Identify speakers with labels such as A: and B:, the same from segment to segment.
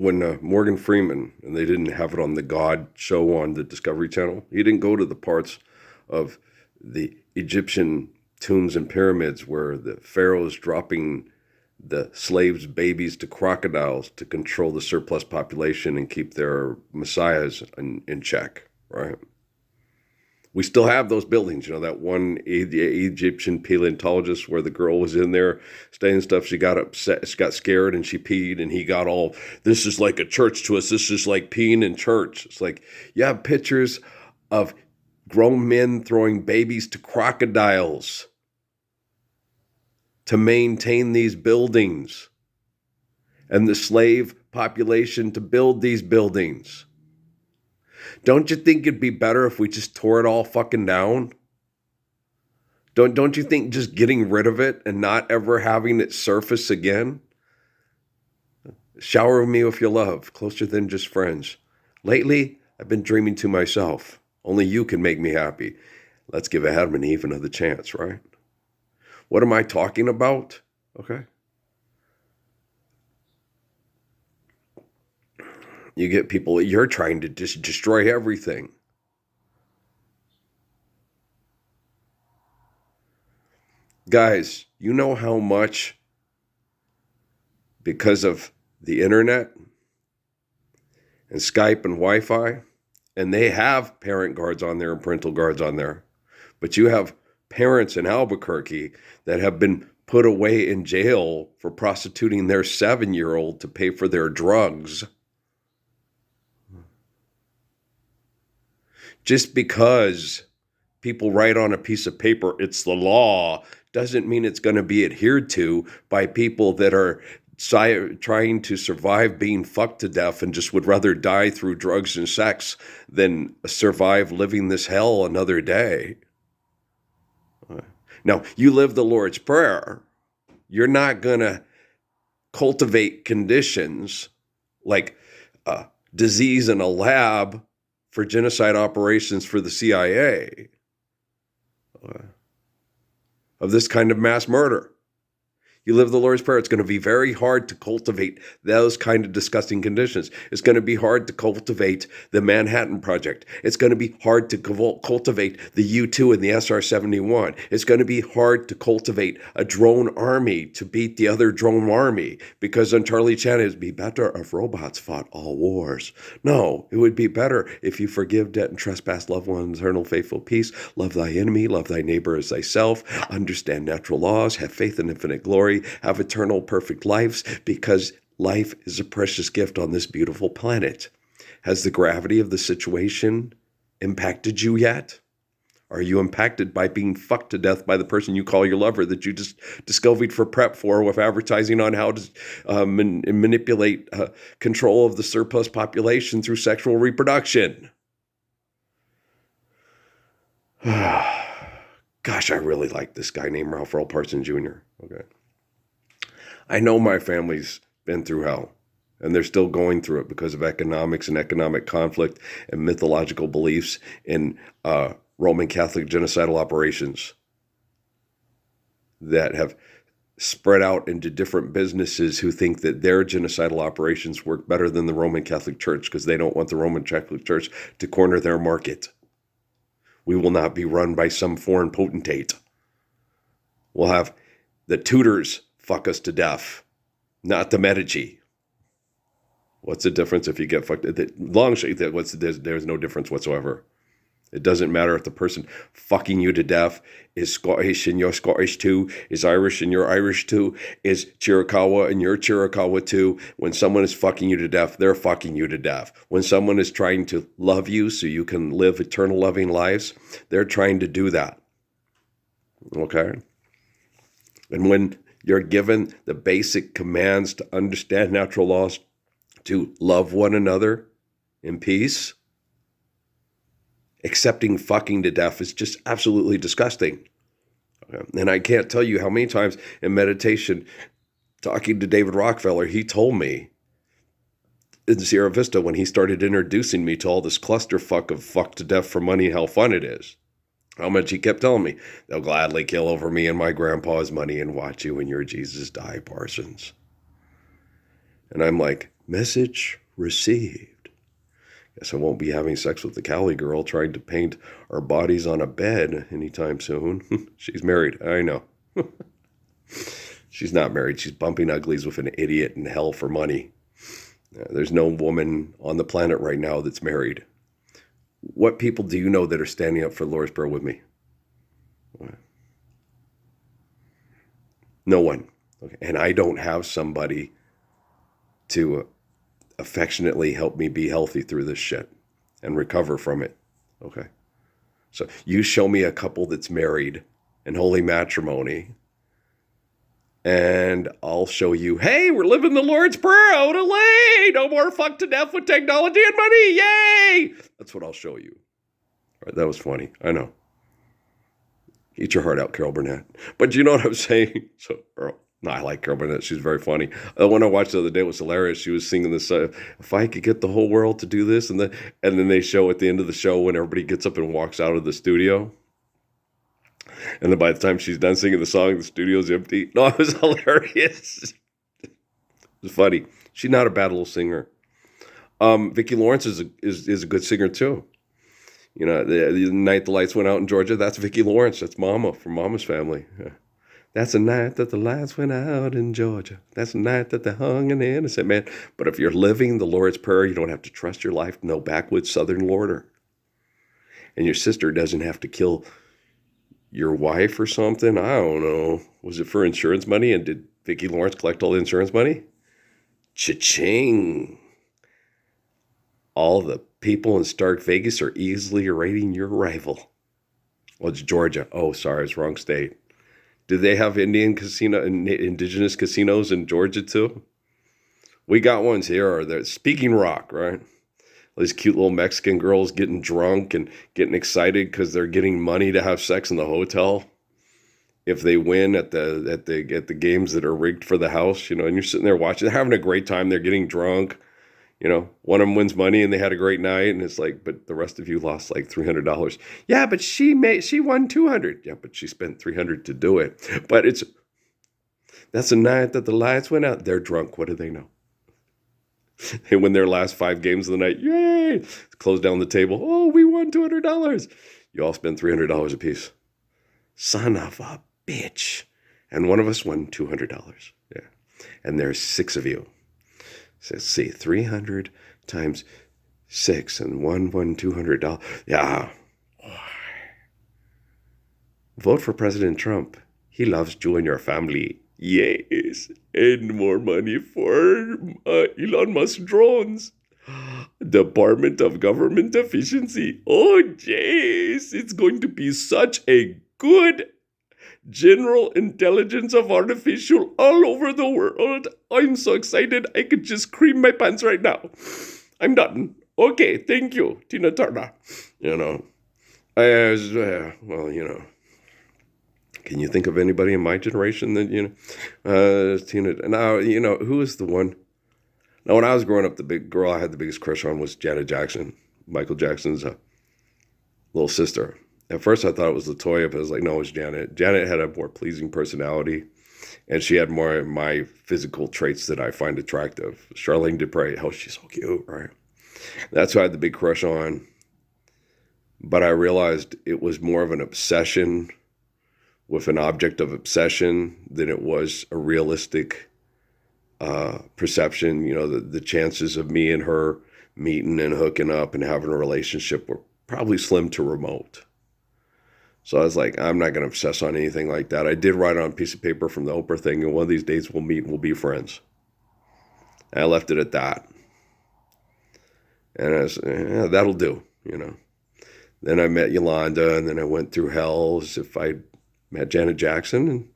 A: when Morgan Freeman, and they didn't have it on the God show on the Discovery Channel, he didn't go to the parts of the Egyptian tombs and pyramids where the pharaohs dropping the slaves' babies to crocodiles to control the surplus population and keep their messiahs in check, right? We still have those buildings. You know, that one Egyptian paleontologist where the girl was in there studying stuff. She got upset, she got scared, and she peed, and he got all, this is like a church to us. This is like peeing in church. It's like, you have pictures of grown men throwing babies to crocodiles to maintain these buildings and the slave population to build these buildings. Don't you think it'd be better if we just tore it all fucking down? Don't you think just getting rid of it and not ever having it surface again? Shower me with your love, closer than just friends. Lately, I've been dreaming to myself. Only you can make me happy. Let's give Adam and Eve another chance, right? What am I talking about? Okay. You get people, you're trying to just destroy everything. Guys, you know how much, because of the internet and Skype and Wi-Fi, and they have parent guards on there and parental guards on there, but you have parents in Albuquerque that have been put away in jail for prostituting their 7-year-old to pay for their drugs. Just because people write on a piece of paper, it's the law, doesn't mean it's going to be adhered to by people that are trying to survive being fucked to death and just would rather die through drugs and sex than survive living this hell another day. Now, you live the Lord's Prayer. You're not going to cultivate conditions like disease in a lab for genocide operations for the CIA of this kind of mass murder. You live the Lord's Prayer. It's going to be very hard to cultivate those kind of disgusting conditions. It's going to be hard to cultivate the Manhattan Project. It's going to be hard to cultivate the U-2 and the SR-71. It's going to be hard to cultivate a drone army to beat the other drone army, because on Charlie Chan, it would be better if robots fought all wars. No, it would be better if you forgive debt and trespass, love one eternal faithful peace, love thy enemy, love thy neighbor as thyself, understand natural laws, have faith in infinite glory, have eternal perfect lives, because life is a precious gift on this beautiful planet. Has the gravity of the situation impacted you yet? Are you impacted by being fucked to death by the person you call your lover that you just discovered for prep for with advertising on how to manipulate control of the surplus population through sexual reproduction? Gosh, I really like this guy named Ralph Earl Parsons Jr. Okay. I know my family's been through hell, and they're still going through it because of economics and economic conflict and mythological beliefs in Roman Catholic genocidal operations that have spread out into different businesses who think that their genocidal operations work better than the Roman Catholic Church because they don't want the Roman Catholic Church to corner their market. We will not be run by some foreign potentate. We'll have the Tudors fuck us to death, not the Medici. What's the difference if you get fucked? There's no difference whatsoever. It doesn't matter if the person fucking you to death is Scottish and you're Scottish too, is Irish and you're Irish too, is Chiricahua and you're Chiricahua too. When someone is fucking you to death, they're fucking you to death. When someone is trying to love you so you can live eternal loving lives, they're trying to do that. Okay? And when you're given the basic commands to understand natural laws, to love one another in peace, accepting fucking to death is just absolutely disgusting. And I can't tell you how many times in meditation, talking to David Rockefeller, he told me in Sierra Vista when he started introducing me to all this clusterfuck of fuck to death for money and how fun it is. How much he kept telling me, they'll gladly kill over me and my grandpa's money and watch you and your Jesus die, Parsons. And I'm like, message received. Guess I won't be having sex with the Cali girl trying to paint our bodies on a bed anytime soon. She's married, I know. She's not married. She's bumping uglies with an idiot in hell for money. There's no woman on the planet right now that's married. What people do you know that are standing up for the Lord's Prayer with me? No one. Okay. And I don't have somebody to affectionately help me be healthy through this shit and recover from it. Okay. So you show me a couple that's married in holy matrimony, and I'll show you, hey, we're living the Lord's Prayer out of LA. No more fuck to death with technology and money. Yay! That's what I'll show you. All right, that was funny. I know. Eat your heart out, Carol Burnett. But you know what I'm saying? So, no, I like Carol Burnett. She's very funny. The one I watched the other day was hilarious. She was singing this, if I could get the whole world to do this. And then they show at the end of the show when everybody gets up and walks out of the studio. And then by the time she's done singing the song, the studio's empty. No, it was hilarious. It was funny. She's not a bad little singer. Vicki Lawrence is a good singer too. You know, the night the lights went out in Georgia, that's Vicki Lawrence. That's Mama from Mama's Family. Yeah. That's the night that the lights went out in Georgia. That's the night that they hung an innocent man. But if you're living the Lord's Prayer, you don't have to trust your life to no backwoods Southern lorder. And your sister doesn't have to kill your wife or something. I don't know. Was it for insurance money? And did Vicki Lawrence collect all the insurance money? Cha-ching. All the people in Stark Vegas are easily rating your rival. Well, it's Georgia. Oh, sorry, it's wrong state. Do they have indigenous casinos in Georgia too? We got ones here. They're Speaking Rock, right? These cute little Mexican girls getting drunk and getting excited because they're getting money to have sex in the hotel. If they win at the games that are rigged for the house, you know, and you're sitting there watching, they're having a great time. They're getting drunk. You know, one of them wins money and they had a great night, and it's like, but the rest of you lost like $300. Yeah, but she won $200. Yeah, but she spent $300 to do it. But that's the night that the lights went out. They're drunk. What do they know? They win their last 5 games of the night. Yay! Close down the table. Oh, we won $200. You all spent $300 apiece. Son of a bitch. And one of us won $200. Yeah. And there's 6 of you. So let's see, 300 times 6, and one won $200. Yeah. Vote for President Trump. He loves you and your family. Yes. And more money for Elon Musk drones. Department of Government Efficiency. Oh, jeez. It's going to be such a good general intelligence of artificial all over the world. I'm so excited. I could just cream my pants right now. I'm done. Okay, thank you, Tina Turner. You know, well, you know, can you think of anybody in my generation that, you know, Tina? Now, you know, who is the one? Now, when I was growing up, the big girl I had the biggest crush on was Janet Jackson, Michael Jackson's little sister. At first, I thought it was Latoya, but I was like, no, it was Janet. Janet had a more pleasing personality, and she had more of my physical traits that I find attractive. Charlene Dupre, oh, she's so cute, right? That's who I had the big crush on. But I realized it was more of an obsession with an object of obsession than it was a realistic perception. You know, the chances of me and her meeting and hooking up and having a relationship were probably slim to remote. So I was like, I'm not going to obsess on anything like that. I did write on a piece of paper from the Oprah thing, and one of these days we'll meet and we'll be friends. And I left it at that. And I was, yeah, that'll do, you know. Then I met Yolanda, and then I went through hell as if I met Janet Jackson, and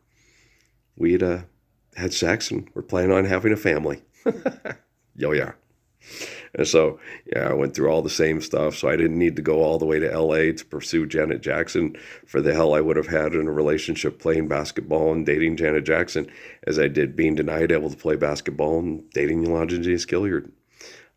A: we'd had sex, and we're planning on having a family. Yo, yeah. And so, yeah, I went through all the same stuff, so I didn't need to go all the way to LA to pursue Janet Jackson for the hell I would have had in a relationship playing basketball and dating Janet Jackson as I did being denied able to play basketball and dating Yolanda J. Skilliard.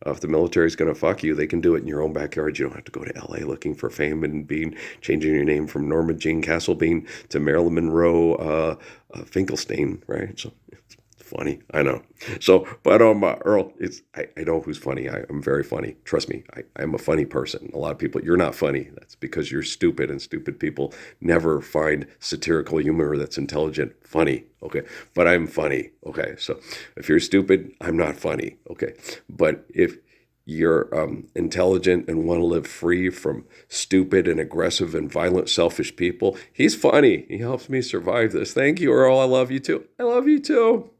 A: If the military's going to fuck you, they can do it in your own backyard. You don't have to go to LA looking for fame and changing your name from Norma Jean Castlebean to Marilyn Monroe Finkelstein, right? So it's Funny, I know. So, but Earl, I know who's funny. I'm very funny. Trust me, I'm a funny person. A lot of people, you're not funny. That's because you're stupid, and stupid people never find satirical humor that's intelligent funny. Okay, but I'm funny. Okay, so if you're stupid, I'm not funny. Okay, but if you're intelligent and want to live free from stupid and aggressive and violent, selfish people, he's funny. He helps me survive this. Thank you, Earl. I love you too. I love you too.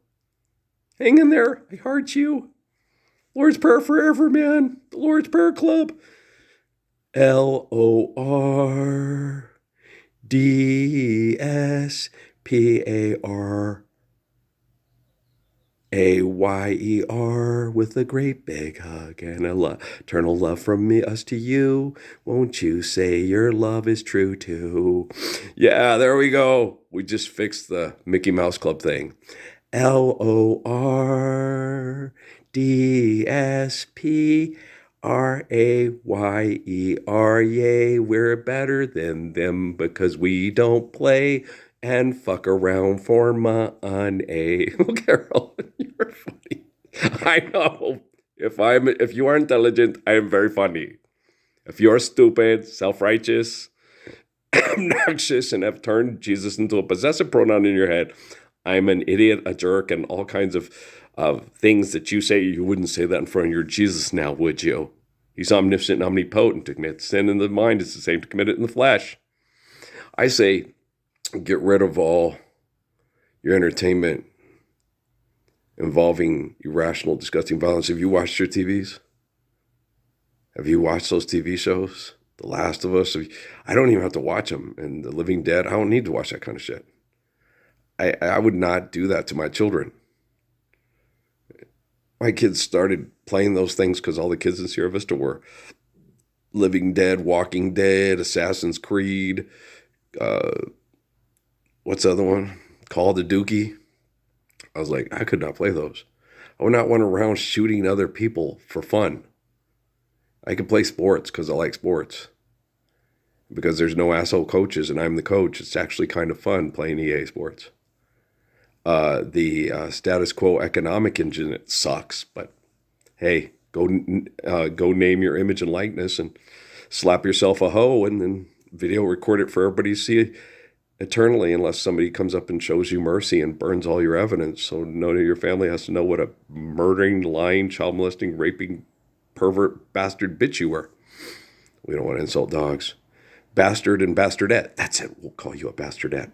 A: Hang in there. I heart you. Lord's Prayer forever, man. The Lord's Prayer Club. LORDSPARAYER with a great big hug and eternal love from me, us to you. Won't you say your love is true too? Yeah, there we go. We just fixed the Mickey Mouse Club thing. LORDSPRAYER. Yay, we're better than them because we don't play and fuck around for money. Oh, Carol, you're funny. I know. If you are intelligent, I am very funny. If you're stupid, self-righteous, obnoxious, and have turned Jesus into a possessive pronoun in your head, I'm an idiot, a jerk, and all kinds of things that you say. You wouldn't say that in front of your Jesus now, would you? He's omniscient and omnipotent. To commit sin in the mind is the same to commit it in the flesh. I say, get rid of all your entertainment involving irrational, disgusting violence. Have you watched your TVs? Have you watched those TV shows? The Last of Us? I don't even have to watch them. And The Living Dead, I don't need to watch that kind of shit. I would not do that to my children. My kids started playing those things because all the kids in Sierra Vista were Living Dead, Walking Dead, Assassin's Creed, what's the other one? Call of the Dookie. I was like, I could not play those. I would not run around shooting other people for fun. I could play sports because I like sports. Because there's no asshole coaches and I'm the coach. It's actually kind of fun playing EA Sports. The status quo economic engine, it sucks, but hey, go name your image and likeness and slap yourself a hoe and then video record it for everybody to see eternally, unless somebody comes up and shows you mercy and burns all your evidence. So none of your family has to know what a murdering, lying, child molesting, raping, pervert, bastard bitch you were. We don't want to insult dogs. Bastard and bastardette. That's it. We'll call you a bastardette.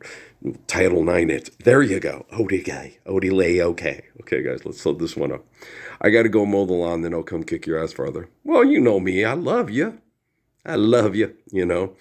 A: Title IX it. There you go. Odie guy. Odie lay okay. Okay, guys, let's load this one up. I got to go mow the lawn, then I'll come kick your ass farther. Well, you know me. I love you. I love you, you know.